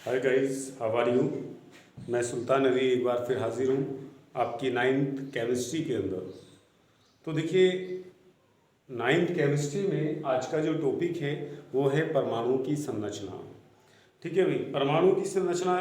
Hi guys, how are you. मैं सुल्तान अली एक बार फिर हाजिर हूँ आपकी नाइन्थ केमिस्ट्री के अंदर। तो देखिए, नाइन्थ केमिस्ट्री में आज का जो टॉपिक है वो है परमाणु की संरचना। ठीक है भाई, परमाणु की संरचना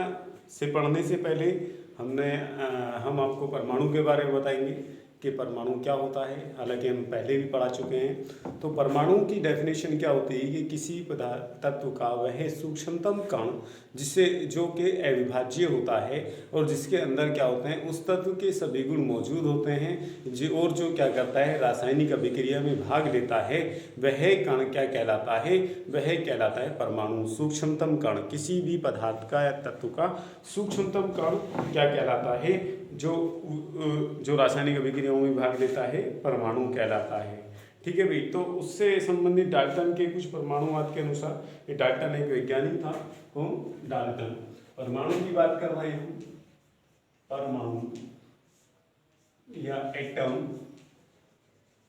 से पढ़ने से पहले हम आपको परमाणु के बारे में बताएंगे कि परमाणु क्या होता है। हालांकि हम पहले भी पढ़ा चुके हैं। तो परमाणु की डेफिनेशन क्या होती है कि किसी पदार्थ तत्व का वह सूक्ष्मतम कण जिससे जो कि अविभाज्य होता है और जिसके अंदर क्या होते हैं उस तत्व के सभी गुण मौजूद होते हैं और जो क्या करता है रासायनिक अभिक्रिया में भाग लेता है, वह कण क्या कहलाता है, वह कहलाता है परमाणु। सूक्ष्मतम कण, किसी भी पदार्थ का या तत्व का सूक्ष्मतम कण क्या कहलाता है, जो रासायनिक अभिक्रियाओं में भाग लेता है, परमाणु कहलाता है। ठीक है भाई। तो उससे संबंधित डाल्टन के कुछ परमाणुवाद के अनुसार, ये डाल्टन एक वैज्ञानिक था, कौन? डाल्टन। परमाणु की बात कर रहे हैं, परमाणु या एटम।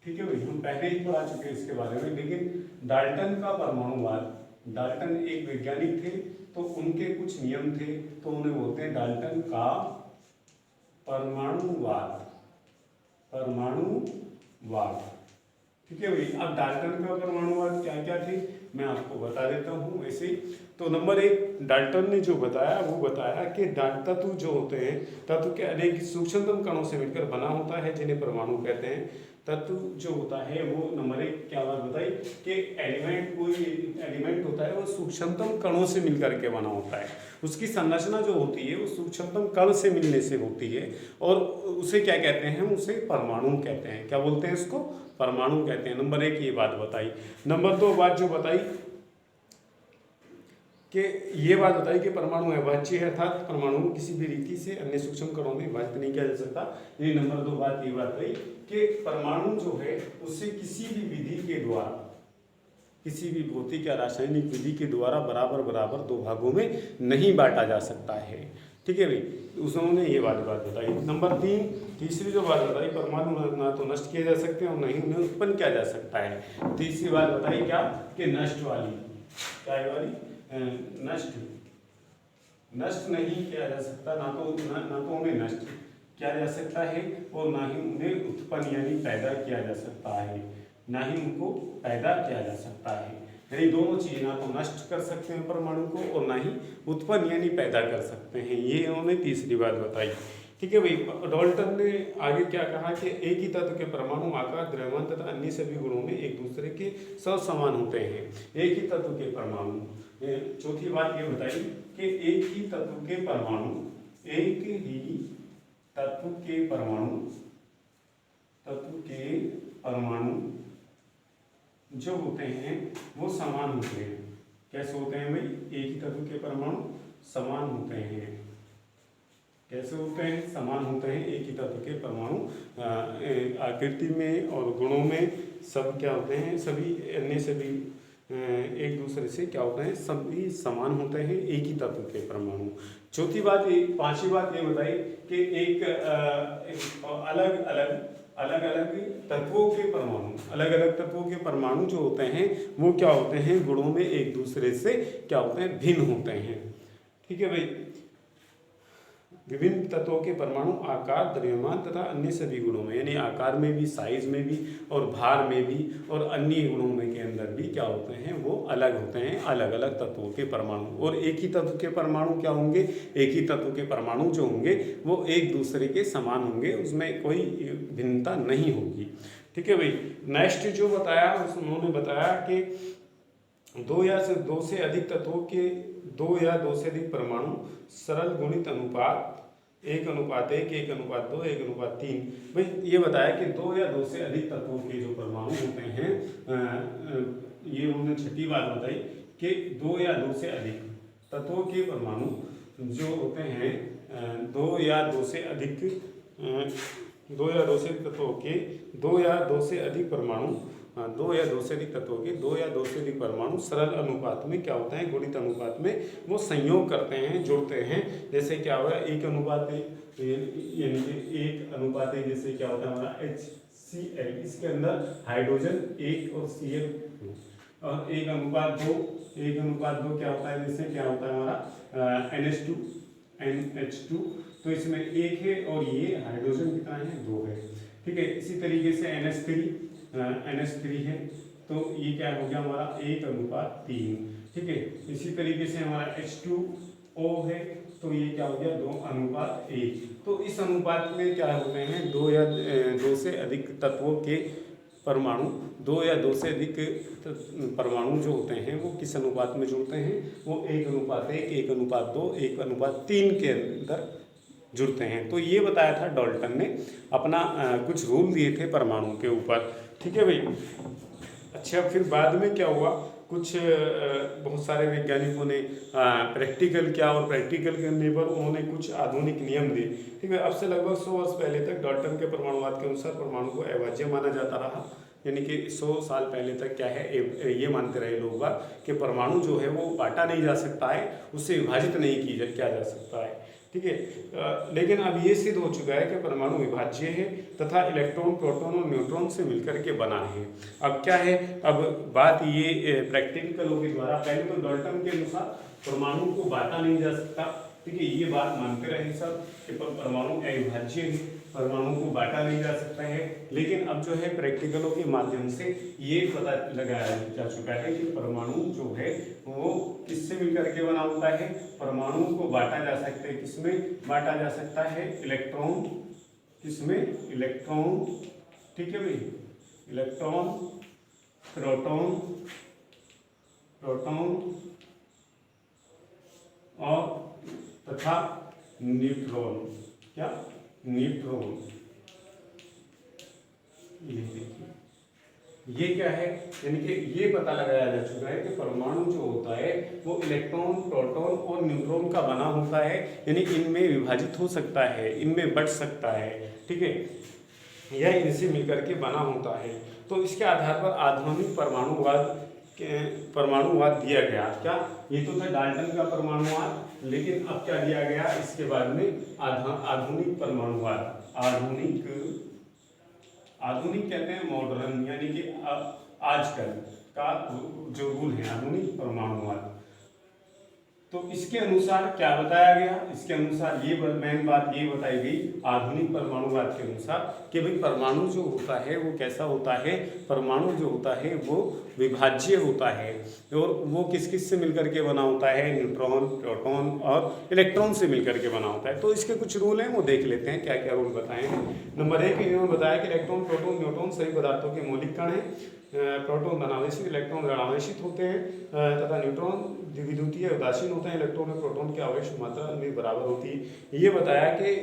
ठीक है भाई, हम पहले ही पढ़ा चुके हैं इसके बारे में। लेकिन डाल्टन का परमाणुवाद, डाल्टन एक वैज्ञानिक थे तो उनके कुछ नियम थे, तो उन्हें बोलते हैं डाल्टन का परमाणुवाद। परमाणुवाद। ठीक है भाई। अब डाल्टन का परमाणुवाद क्या क्या थे मैं आपको बता देता हूँ ऐसे। तो नंबर एक, डाल्टन ने जो बताया वो बताया कि तत्व जो होते हैं, तत्व के अनेक सूक्ष्मतम कणों से मिलकर बना होता है जिन्हें परमाणु कहते हैं। तत्व जो होता है वो नंबर एक क्या बात बताई कि एलिमेंट, कोई एलिमेंट होता है वो सूक्ष्मतम कणों से मिलकर के बना होता है। उसकी संरचना जो होती है वो सूक्ष्मतम कण से मिलने से होती है और उसे क्या कहते हैं, उसे परमाणु कहते हैं। क्या बोलते हैं इसको? परमाणु कहते हैं। नंबर एक ये बात बताई। नंबर दो बात जो बताई कि ये बात बताई कि परमाणु अविभाज्य है, अर्थात परमाणु को किसी भी रीति से अन्य सूक्ष्म कणों में विभाजित नहीं किया जा सकता। ये नंबर दो बात ये बात बताई कि परमाणु जो है उससे किसी भी विधि के द्वारा, किसी भी भौतिक या रासायनिक विधि के द्वारा बराबर बराबर दो भागों में नहीं बांटा जा सकता है। ठीक है भाई, उन्होंने ये बात बताई। नंबर तीन, तीसरी जो बात बताई, परमाणु ना तो नष्ट किए जा सकते हैं और नहीं उन्हें उत्पन्न किया जा सकता है। तीसरी बात बताई क्या कि नष्ट वाली, क्या वाली? नष्ट नहीं किया जा सकता, ना तो उन्हें नष्ट किया जा सकता है और ना ही उन्हें उत्पन्न यानी पैदा किया जा सकता है, ना ही उनको पैदा किया जा सकता है। यानी दोनों चीजें, ना तो नष्ट कर सकते हैं परमाणु को और ना ही उत्पन्न यानी पैदा कर सकते हैं। ये उन्होंने तीसरी बात बताई। ठीक है भाई। डाल्टन ने आगे क्या कहा कि एक ही तत्व के परमाणु आकार, द्रव्यमान तथा अन्य सभी गुणों में एक दूसरे के समान होते हैं। एक ही तत्व के परमाणु। चौथी बात ये बताई कि एक ही तत्व के परमाणु, एक ही तत्व के परमाणु जो होते हैं वो समान होते हैं। कैसे होते हैं भाई? एक ही तत्व के परमाणु समान होते हैं। कैसे होते हैं? समान होते हैं। एक ही तत्व के परमाणु आकृति में और गुणों में सब क्या होते हैं, सभी अन्य सभी एक दूसरे से क्या होते हैं, सभी समान होते हैं, एक ही तत्व के परमाणु। चौथी बात, पांचवी बात ये बताई कि एक अलग अलग तत्वों के परमाणु, अलग अलग तत्वों के परमाणु जो होते हैं वो क्या होते हैं, गुणों में एक दूसरे से क्या होते हैं, भिन्न होते हैं। ठीक है भाई। विभिन्न तत्वों के परमाणु आकार, द्रव्यमान तथा अन्य सभी गुणों में, यानी आकार में भी, साइज में भी और भार में भी और अन्य गुणों में के अंदर भी क्या होते हैं, वो अलग होते हैं, अलग अलग तत्वों के परमाणु। और एक ही तत्व के परमाणु क्या होंगे, एक ही तत्व के परमाणु जो होंगे वो एक दूसरे के समान होंगे, उसमें कोई भिन्नता नहीं होगी। ठीक है भाई। नेक्स्ट जो बताया उन्होंने बताया कि दो से अधिक तत्वों के दो या दो से अधिक परमाणु सरल गुणित अनुपात 1:1, 1:2, 1:3। भाई ये बताया कि दो या दो से अधिक तत्वों के जो परमाणु होते हैं, ये उन्होंने छठी बात बताई कि दो या दो से अधिक तत्वों के परमाणु जो होते हैं, दो या दो से अधिक तत्वों के दो या दो से अधिक परमाणु, दो या दो से अधिक तत्वों के दो या दो से अधिक परमाणु सरल अनुपात में क्या होता है, गुणित अनुपात में वो संयोग करते हैं, जुड़ते हैं। जैसे क्या होगा, 1:1, यानी कि 1:1, जैसे क्या होता है हमारा HCl, इसके अंदर हाइड्रोजन 1 और Cl और 1:2 क्या होता है, जैसे क्या होता है हमारा NH2 तो इसमें 1 है और ये हाइड्रोजन कितना है 2 है। ठीक है, इसी तरीके से NH3 है तो ये क्या हो गया हमारा 1:3। ठीक है, इसी तरीके से हमारा H2O है तो ये क्या हो गया 2:1। तो इस अनुपात में क्या होते हैं, 2 से अधिक तत्वों के परमाणु, 2 या 2 से अधिक परमाणु जो होते हैं वो किस अनुपात में जुड़ते हैं, वो 1:1, 1:2, 1:3 के अंदर जुड़ते हैं। तो ये बताया था डाल्टन ने, अपना कुछ रूल दिए थे परमाणु के ऊपर। ठीक है भाई। अच्छा, फिर बाद में क्या हुआ, कुछ बहुत सारे वैज्ञानिकों ने प्रैक्टिकल किया और प्रैक्टिकल करने पर उन्होंने कुछ आधुनिक नियम दिए। ठीक है, अब से लगभग 100 वर्ष पहले तक डाल्टन के परमाणुवाद के अनुसार परमाणु को अविभाज्य माना जाता रहा। यानी कि 100 साल पहले तक क्या है, ये मानते रहे लोग कि परमाणु जो है वो बांटा नहीं जा सकता है, उससे विभाजित नहीं किया जा सकता है। ठीक है, लेकिन अब ये सिद्ध हो चुका है कि परमाणु विभाज्य है तथा इलेक्ट्रॉन, प्रोटॉन और न्यूट्रॉन से मिलकर के बना है। अब क्या है, अब बात ये प्रैक्टिकलों के द्वारा, पहले तो डाल्टन के अनुसार परमाणु को बांटा नहीं जा सकता। ठीक है, ये बात मानते रहे सब कि परमाणु अविभाज्य है, परमाणु को बांटा नहीं जा सकता है। लेकिन अब जो है प्रैक्टिकलों के माध्यम से ये पता लगाया जा चुका है कि परमाणु जो है वो किससे मिलकर के बना होता है, परमाणु को बांटा जा सकता है, किसमें बांटा जा सकता है, इलेक्ट्रॉन, किसमें, इलेक्ट्रॉन। ठीक है भाई, इलेक्ट्रॉन, प्रोटॉन और तथा न्यूट्रॉन। क्या, न्यूट्रॉन। ये देखिए, ये क्या है, यानी कि ये पता लगाया जा चुका है कि परमाणु जो होता है वो इलेक्ट्रॉन, प्रोटॉन और न्यूट्रॉन का बना होता है, यानी इनमें विभाजित हो सकता है, इनमें बट सकता है। ठीक है, यह इनसे मिलकर के बना होता है। तो इसके आधार पर आधुनिक परमाणुवाद दिया गया। क्या, ये तो था डाल्टन का परमाणुवाद, लेकिन अब क्या दिया गया इसके बाद में, आधुनिक परमाणुवाद। आधुनिक कहते हैं मॉडर्न, यानी कि आजकल का जो रूल है आधुनिक परमाणुवाद। तो इसके अनुसार क्या बताया गया, इसके अनुसार ये मेन बात ये बताई गई आधुनिक परमाणुवाद के अनुसार कि भाई परमाणु जो होता है वो कैसा होता है, परमाणु जो होता है वो विभाज्य होता है और वो किस किस से मिलकर के बना होता है, न्यूट्रॉन, प्रोटॉन और इलेक्ट्रॉन से मिलकर के बना होता है। तो इसके कुछ रूल हैं, वो देख लेते हैं क्या क्या रूल बताए हैं। नंबर 1 इन्होंने बताया कि इलेक्ट्रॉन, प्रोटॉन, न्यूट्रॉन सभी पदार्थों के मौलिक कण हैं। प्रोटॉन धनावेशित, इलेक्ट्रॉन ऋणावेशित होते हैं तथा न्यूट्रॉन द्विविद्युतीय उदासीन होते हैं। इलेक्ट्रॉन और प्रोटॉन की आवेश मात्रा में बराबर होती है। ये बताया कि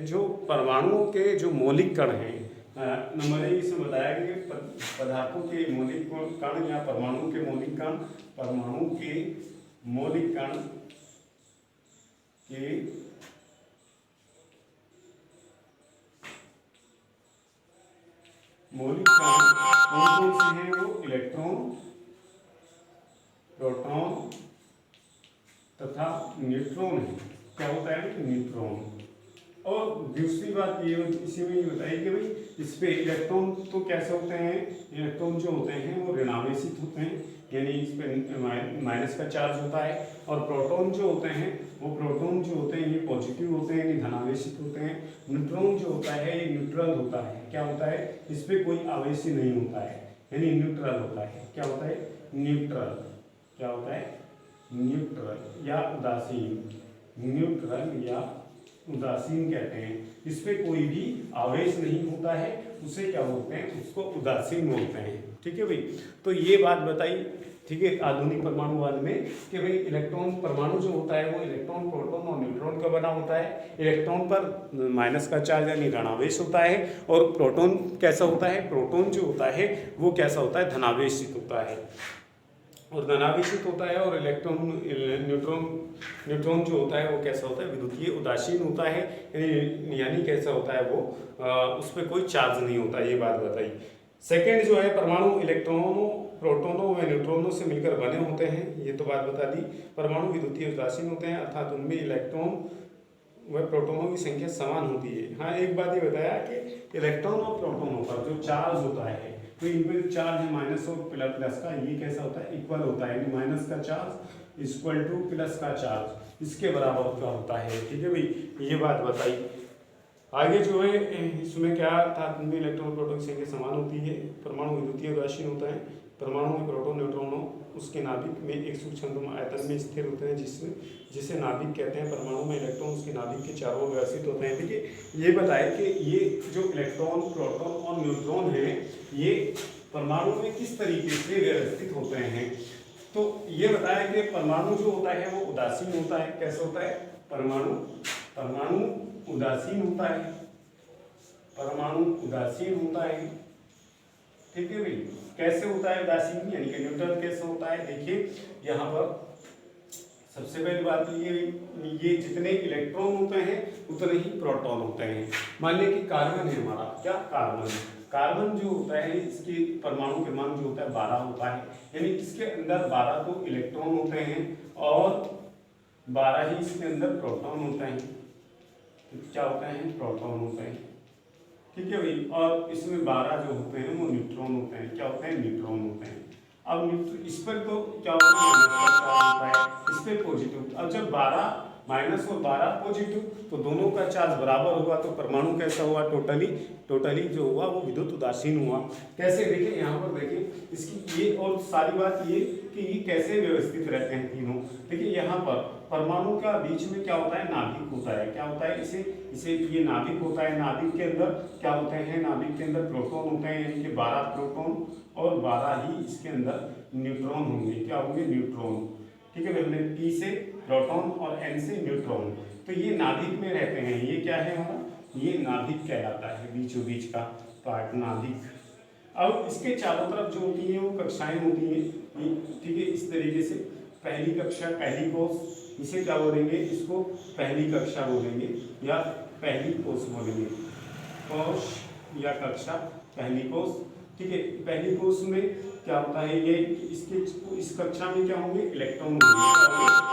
जो परमाणुओं के जो मौलिक कण हैं, नंबर 1 इसमें बताया कि पदार्थों के मौलिक कण या परमाणु के मौलिक कण, परमाणु के मौलिक कण के मौलिक कण कौन कौन से हैं, वो इलेक्ट्रॉन, प्रोटॉन तथा न्यूट्रॉन है। क्या होता है, न्यूट्रॉन। और दूसरी बात ये इसी में ये बताइए कि भाई इस पे इलेक्ट्रॉन तो कैसे होते हैं, इलेक्ट्रॉन जो होते हैं वो ऋणावेशित होते हैं, यानी इस पे माइनस का चार्ज होता है। और प्रोटॉन जो होते हैं वो प्रोटॉन जो होते हैं ये पॉजिटिव होते हैं, यानी धनावेशित होते हैं। न्यूट्रॉन जो होता है ये न्यूट्रल होता है। क्या होता है, इस पे कोई आवेश नहीं होता है, यानी न्यूट्रल होता है। क्या होता है, न्यूट्रल। क्या होता है, न्यूट्रल या उदासीन। न्यूट्रल या उदासीन कहते हैं। इस पे कोई भी आवेश नहीं होता है, उसे क्या बोलते हैं, उसको उदासीन बोलते हैं। ठीक है भाई, तो ये बात बताई। ठीक है, आधुनिक परमाणुवाद में कि भाई इलेक्ट्रॉन, परमाणु जो होता है वो इलेक्ट्रॉन, प्रोटॉन और न्यूट्रॉन का बना होता है। इलेक्ट्रॉन पर माइनस का चार्ज यानी ऋणावेश होता है। और प्रोटॉन कैसा होता है, प्रोटॉन जो होता है वो कैसा होता है, धनावेशित होता है और धनावेशित होता है। और इलेक्ट्रॉन, न्यूट्रॉन जो होता है वो कैसा होता है, विद्युतीय उदासीन होता है, यानी कैसा होता है वो, उस पर कोई चार्ज नहीं होता। ये बात बताई। सेकेंड जो है, परमाणु इलेक्ट्रॉनों, प्रोटॉनों व न्यूट्रॉनों से मिलकर बने होते हैं। ये तो बात बता दी। परमाणु विद्युतीय उदासीन होते हैं, अर्थात उनमें इलेक्ट्रॉन व प्रोटॉनों की संख्या समान होती है। हाँ, एक बात ये बताया कि इलेक्ट्रॉन और प्रोटॉनों पर जो चार्ज होता है तो इन पे चार्ज है माइनस और प्लस का, ये कैसा होता है, इक्वल होता है, यानी माइनस का चार्ज इक्वल टू प्लस का चार्ज इसके बराबर का होता है। ठीक है भाई, ये बात बताई। आगे जो है इसमें क्या था, इनमें इलेक्ट्रॉन प्रोटॉन की संख्या समान होती है, परमाणु विद्युतीय उदासीन होता है, परमाणु में प्रोटॉन न्यूट्रॉन उसके नाभिक में एक सूक्ष्म आयतन में स्थिर होते हैं जिसे नाभिक कहते हैं। परमाणु में इलेक्ट्रॉन उसके नाभिक के चारों ओर व्यवस्थित होते हैं। देखिए ये बताए कि ये जो इलेक्ट्रॉन प्रोटॉन और न्यूट्रॉन है ये परमाणु में किस तरीके से व्यवस्थित होते हैं। तो ये बताया कि परमाणु जो होता है वो उदासीन होता है। कैसे होता है, परमाणु उदासीन होता है, परमाणु उदासीन होता है। ठीक है भाई, कैसे होता है उदासीन, यानी कि न्यूट्रल कैसे होता है। देखिए यहाँ पर सबसे पहली बात ये जितने इलेक्ट्रॉन होते हैं उतने ही प्रोटॉन होते हैं। मान लीजिए कि कार्बन है हमारा, क्या कार्बन जो होता है इसके परमाणु क्रमांक जो होता है 12 होता है, यानी इसके अंदर 12 तो इलेक्ट्रॉन होते हैं और 12 ही इसके अंदर प्रोटॉन होते हैं। तो क्या होते हैं, प्रोटॉन होते हैं। ठीक है भाई, और इसमें 12 जो होते हैं वो न्यूट्रॉन होते हैं। क्या होते हैं, न्यूट्रॉन होते हैं। अब इस पर तो क्या होता है, इस पर पॉजिटिव। अब जब 12 माइनस और 12 पॉजिटिव तो दोनों का चार्ज बराबर होगा, तो परमाणु कैसा हुआ, टोटली जो हुआ वो विद्युत उदासीन हुआ। कैसे, देखिए यहाँ पर देखिए इसकी ये और सारी बात ये कि ये कैसे व्यवस्थित रहते हैं तीनों। देखिए यहाँ पर परमाणु का बीच में क्या होता है, नाभिक होता है। क्या होता है, इसे ये नाभिक होता है। नाभिक के अंदर क्या होते हैं, नाभिक के अंदर प्रोटॉन होते हैं, यानी कि 12 प्रोटॉन और 12 ही इसके अंदर न्यूट्रॉन होंगे। क्या होंगे, न्यूट्रॉन। ठीक है, हमने P से प्रोटॉन और N से न्यूट्रॉन। तो ये नाभिक में रहते हैं। ये क्या है हमारा, ये नाभिक कहलाता है, बीचों बीच का पार्ट नाभिक। अब इसके चारों तरफ जो होती हैं वो कक्षाएं होती हैं। ठीक है, इस तरीके से पहली कक्षा, पहली कोष, इसे क्या बोलेंगे, इसको पहली कक्षा बोलेंगे या पहली कोष बोलेंगे, कोष या कक्षा, पहली कोष। ठीक है, पहली कोष में क्या होता है, ये इस कक्षा में क्या होंगे, इलेक्ट्रॉन होंगे,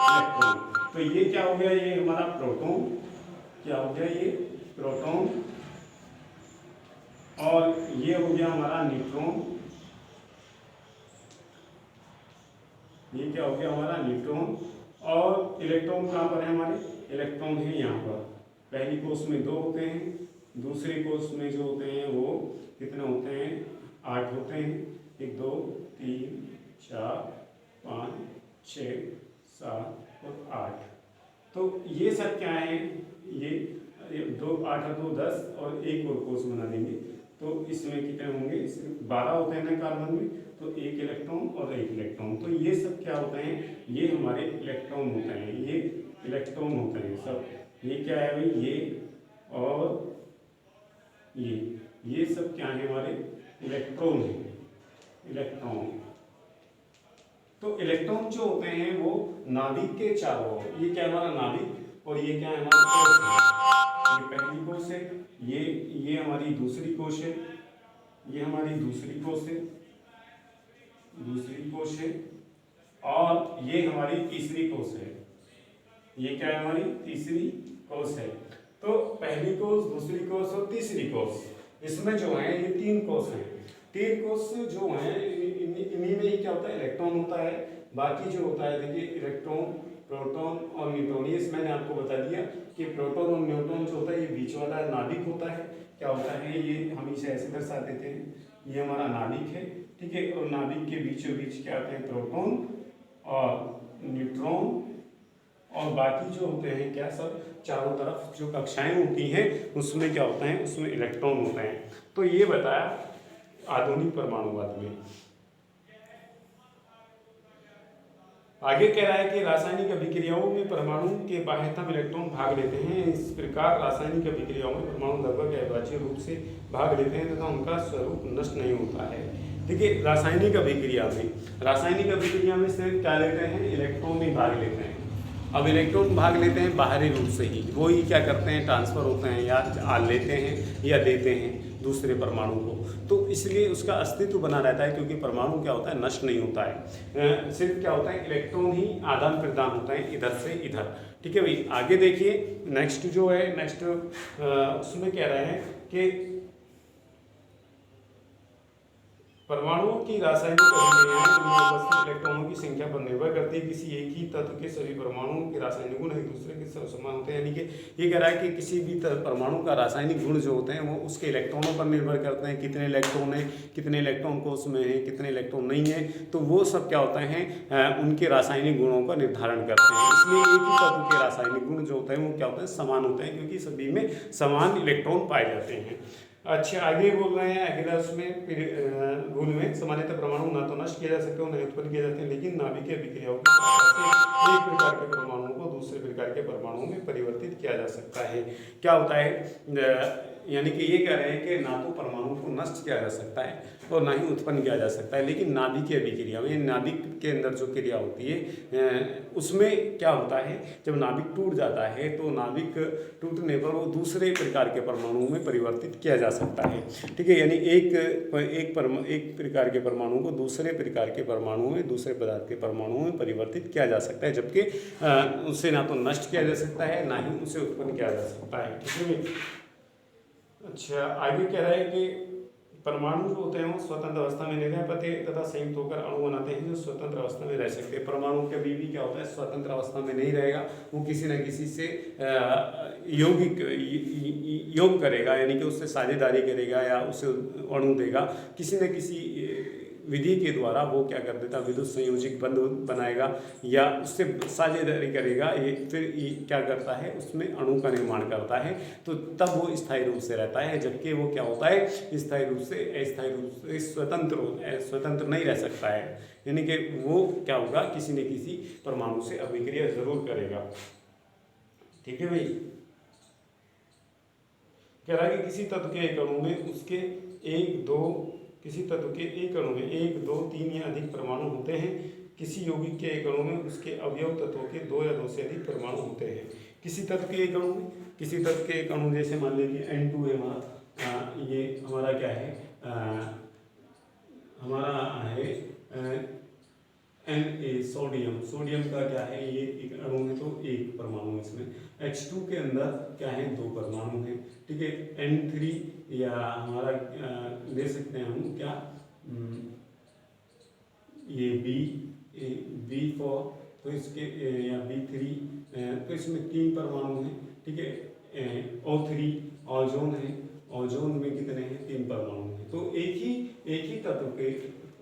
इलेक्ट्रॉन। तो ये क्या हो गया, ये हमारा प्रोटॉन। क्या हो गया, ये प्रोटॉन। और ये हो गया हमारा न्यूट्रॉन। ये क्या हो गया हमारा, न्यूट्रॉन। और इलेक्ट्रॉन कहाँ पर है हमारे, इलेक्ट्रॉन है यहाँ पर। पहली कोष में 2 होते हैं, दूसरी कोष में जो होते हैं वो कितने होते हैं, 8 होते हैं। 1 2 3 4 5 6 7 और 8। तो ये सब क्या है, ये 2 8 2 10 और एक और कोष बना देंगे। तो इसमें कितने होंगे, इसमें 12 होते हैं ना कार्बन में, तो 1 इलेक्ट्रॉन और 1 इलेक्ट्रॉन। तो ये सब क्या होते हैं, ये हमारे इलेक्ट्रॉन होते हैं, ये इलेक्ट्रॉन होते हैं सब। ये क्या है भाई, ये और ये सब क्या है हमारे, इलेक्ट्रॉन है, इलेक्ट्रॉन। तो इलेक्ट्रॉन जो होते हैं वो नाभिक के चारों ओर, ये क्या हमारा नाभिक और ये क्या है हमारा कोष है। ये पहली कोष है, ये हमारी दूसरी कोष है, ये हमारी दूसरी कोष है, दूसरी कोष है। और ये हमारी तीसरी कोष है। ये क्या है, हमारी तीसरी कोष है। तो पहली कोष, दूसरी कोष और तीसरी कोष, इसमें जो है ये 3 कोष हैं। 3 कोष जो हैं इन्हीं में ही क्या होता है, इलेक्ट्रॉन होता है। बाकी जो होता है देखिए इलेक्ट्रॉन, प्रोटॉन और न्यूट्रॉन। ये मैंने आपको बता दिया कि प्रोटॉन और न्यूट्रॉन जो होता है ये बीच वाला नाभिक होता है। क्या होता है, ये हम इसे ऐसे दर्शा देते हैं, ये हमारा नाभिक है। ठीक है, और नाभिक के बीचों बीच क्या होते हैं, प्रोटॉन और न्यूट्रॉन। और बाकी जो होते हैं क्या, सब चारों तरफ जो कक्षाएं होती हैं उसमें क्या होता है, उसमें इलेक्ट्रॉन होते हैं। तो ये बताया आधुनिक परमाणुवाद में। आगे कह रहा है कि रासायनिक अभिक्रियाओं में परमाणु के बाह्यतम इलेक्ट्रॉन भाग लेते हैं। इस प्रकार रासायनिक अभिक्रियाओं में परमाणु लगभग अविभाज्य रूप से भाग लेते हैं तथा उनका स्वरूप नष्ट नहीं होता है। देखिए रासायनिक अभिक्रिया में सिर्फ क्या लेते हैं, इलेक्ट्रॉन ही भाग लेते हैं। अब इलेक्ट्रॉन भाग लेते हैं बाहरी रूप से ही, वो ही क्या करते हैं, ट्रांसफ़र होते हैं या लेते हैं या देते हैं दूसरे परमाणु को। तो इसलिए उसका अस्तित्व बना रहता है, क्योंकि परमाणु क्या होता है, नष्ट नहीं होता है। सिर्फ क्या होता है, इलेक्ट्रॉन ही आदान प्रदान होता है इधर से इधर। ठीक है भाई, आगे देखिए नेक्स्ट जो है, नेक्स्ट उसमें कह रहे हैं कि परमाणुओं की रासायनिक अभिक्रियाएं उनमें उपस्थित इलेक्ट्रॉनों की संख्या पर निर्भर करती है। किसी एक ही तत्व के सभी परमाणुओं के रासायनिक गुण एक दूसरे के समान होते हैं। यानी कि ये कह रहा है कि किसी भी परमाणु का रासायनिक गुण जो होते हैं वो उसके इलेक्ट्रॉनों पर निर्भर करते हैं, कितने इलेक्ट्रॉन हैं, कितने इलेक्ट्रॉन को उसमें है, कितने इलेक्ट्रॉन नहीं है, तो वो सब क्या होते हैं उनके रासायनिक गुणों का निर्धारण करते हैं। इसलिए एक ही तत्व के रासायनिक गुण जो होते हैं वो क्या होते हैं, समान होते हैं, क्योंकि सभी में समान इलेक्ट्रॉन पाए जाते हैं। अच्छा, आगे बोल रहे हैं अगला उसमें रूल में सामान्यतः परमाणु ना तो नष्ट किए जा सकते हो न उत्पन्न किए जाते हैं, लेकिन नाभिकीय अभिक्रियाओं की सहायता से एक प्रकार के परमाणुओं को दूसरे प्रकार के परमाणुओं में परिवर्तित किया जा सकता है। क्या होता है, यानी कि ये कह रहे हैं कि ना तो परमाणु को नष्ट किया जा सकता है और ना ही उत्पन्न किया जा सकता है, लेकिन नाभिकीय अभिक्रिया में नाभिक के अंदर जो क्रिया होती है उसमें क्या होता है, जब नाभिक टूट जाता है तो नाभिक टूटने पर वो दूसरे प्रकार के परमाणुओं में परिवर्तित किया जा सकता है। ठीक है, यानी एक प्रकार के परमाणु को दूसरे प्रकार के परमाणुओं में, दूसरे पदार्थ के परमाणुओं में परिवर्तित किया जा सकता है, जबकि उसे ना तो नष्ट किया जा सकता है ना ही उसे उत्पन्न किया जा सकता है। ठीक है। अच्छा, आगे कह रहा है कि परमाणु जो होते हैं वो स्वतंत्र अवस्था में नहीं रह पाते तथा संयुक्त होकर अणु बनाते हैं जो स्वतंत्र अवस्था में रह सकते हैं। परमाणु कभी भी क्या होता है, स्वतंत्र अवस्था में नहीं रहेगा, वो किसी न किसी से योग करेगा, यानी कि उससे साझेदारी करेगा या उसे अणु देगा, किसी न किसी विधि के द्वारा वो क्या कर देता, विद्युत संयोजक बंध बनाएगा या उससे साझेदारी करेगा, ये फिर ये क्या करता है, उसमें अणु का निर्माण करता है, तो तब वो स्थायी रूप से रहता है। जबकि वो क्या होता है, स्थायी रूप से अस्थायी रूप से स्वतंत्र नहीं रह सकता है, यानी कि वो क्या होगा, किसी न किसी परमाणु से अभिक्रिया जरूर करेगा। ठीक है भाई। कह रहा है कि किसी तत्व के एक अणु में उसके किसी तत्व के एक अणु में 1, 2, 3 या अधिक परमाणु होते हैं। किसी यौगिक के एक अणु में उसके अवयव तत्वों के 2 या 2 से अधिक परमाणु होते हैं। किसी तत्व के एक अणु में, किसी तत्व के एक अणु जैसे मान लीजिए N2 है हमारा, ये हमारा क्या है, हमारा है Na सोडियम का क्या है, ये एक अणु में तो एक परमाणु, इसमें H2 के अंदर क्या है, 2 परमाणु हैं। ठीक है, N3 या हमारा ले सकते हैं हम क्या, ये B4 तो इसके या B3 तो इसमें 3 परमाणु हैं। ठीक है, O3 ओजोन है, ओजोन में कितने हैं, 3 परमाणु हैं। तो एक ही तत्व के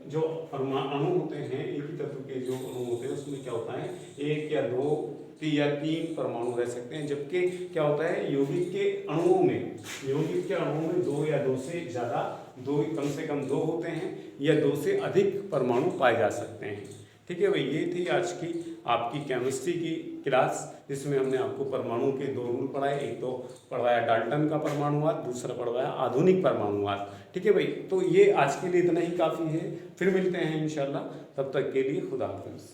जो परमाणु होते हैं, एक ही तत्व के जो अणु होते हैं उसमें क्या होता है, 1 या 2 या 3 परमाणु रह सकते हैं। जबकि क्या होता है, यौगिक के अणुओं में 2 या 2 से ज़्यादा, कम से कम 2 होते हैं या 2 से अधिक परमाणु पाए जा सकते हैं। ठीक है भाई, ये थी आज की आपकी केमिस्ट्री की क्लास, जिसमें हमने आपको परमाणु के 2 रूल पढ़ाए। एक तो पढ़वाया डाल्टन का परमाणुवाद, दूसरा पढ़वाया आधुनिक परमाणुवाद। ठीक है भाई, तो ये आज के लिए इतना ही काफ़ी है। फिर मिलते हैं इंशाल्लाह, तब तक के लिए खुदा हाफिज़।